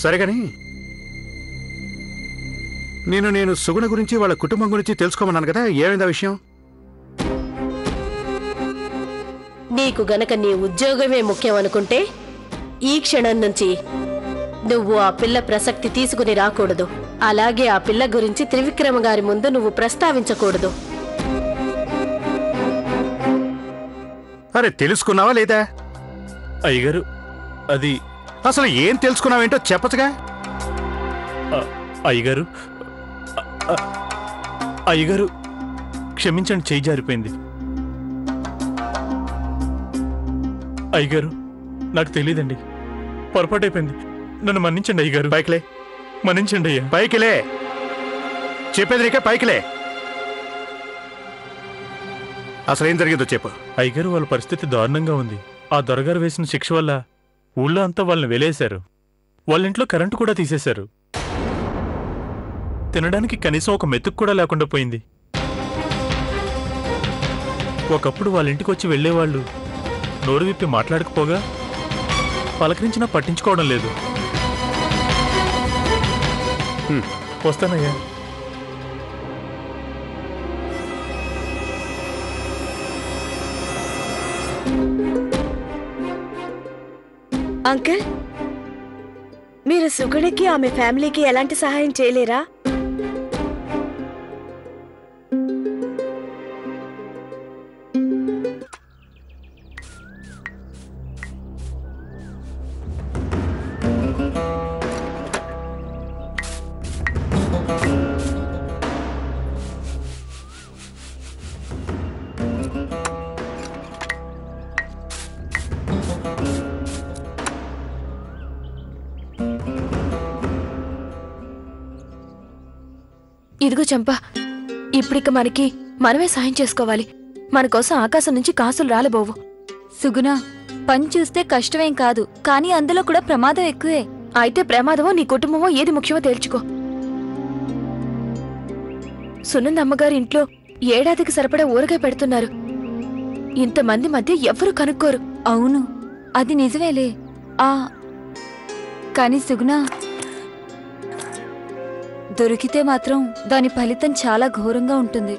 సరేగాని నేను సుగుణ గురించి వాళ్ళ కుటుంబం గురించి తెలుసుకోమన్నాను కదా, ఏమైందా విషయం? నీకు గనక నీ ఉద్యోగమే ముఖ్యం అనుకుంటే ఈ క్షణం నుంచి నువ్వు ఆ పిల్ల ప్రసక్తి తీసుకుని రాకూడదు. అలాగే ఆ పిల్ల గురించి త్రివిక్రమ గారి ముందు నువ్వు ప్రస్తావించకూడదు. అరే తెలుసుకున్నావా లేదా? అయ్యగారు అది అసలు ఏం తెలుసుకున్నావేంటో చెప్పచ్చుగా. అయ్యగారు అయ్యగారు క్షమించండి, చేయి జారిపోయింది. అయ్యగారు నాకు తెలియదండి, పొరపాటైపోయింది, నన్ను మన్నించండి అయ్యగారు. పైకిలే, మన్నించండి అయ్యా. పైకిలే, చెప్పేది నీకే, పైకిలే. అసలేం జరిగిందో చెప్పు. అయ్యగారు వాళ్ళ పరిస్థితి దారుణంగా ఉంది. ఆ దొరగారు వేసిన శిక్ష వల్ల ఊళ్ళో అంతా వాళ్ళని వెలేశారు. వాళ్ళ ఇంట్లో కరెంటు కూడా తీసేశారు. తినడానికి కనీసం ఒక మెతుకు కూడా లేకుండా పోయింది. ఒకప్పుడు వాళ్ళ ఇంటికి వచ్చి వెళ్లేవాళ్ళు నోరు విప్పి మాట్లాడకపోగా పలకరించినా పట్టించుకోవడం లేదు. వస్తానయ్యా. అంకుల్, మీరు సుగుణకి ఆమె ఫ్యామిలీకి ఎలాంటి సహాయం చేయలేరా? ఇదిగో చంపా, ఇప్పుడిక మనమే సాయం చేసుకోవాలి. మన కోసం ఆకాశం నుంచి కాసులు రాలబోవు. సుగుణ, పని చూస్తే కష్టమేం కాదు, కానీ అందులో కూడా ప్రమాదం ఎక్కువే. అయితే ప్రమాదమో నీ కుటుంబమో ఏది ముఖ్యమో తేల్చుకో. సునంద అమ్మగారి ఇంట్లో ఏడాదికి సరిపడా ఊరగాయ పెడుతున్నారు. ఇంతమంది మధ్య ఎవ్వరూ కనుక్కోరు. అవును, అది నిజమేలే. కానీ సుగుణ, దొరికితే మాత్రం దాని ఫలితం చాలా ఘోరంగా ఉంటుంది.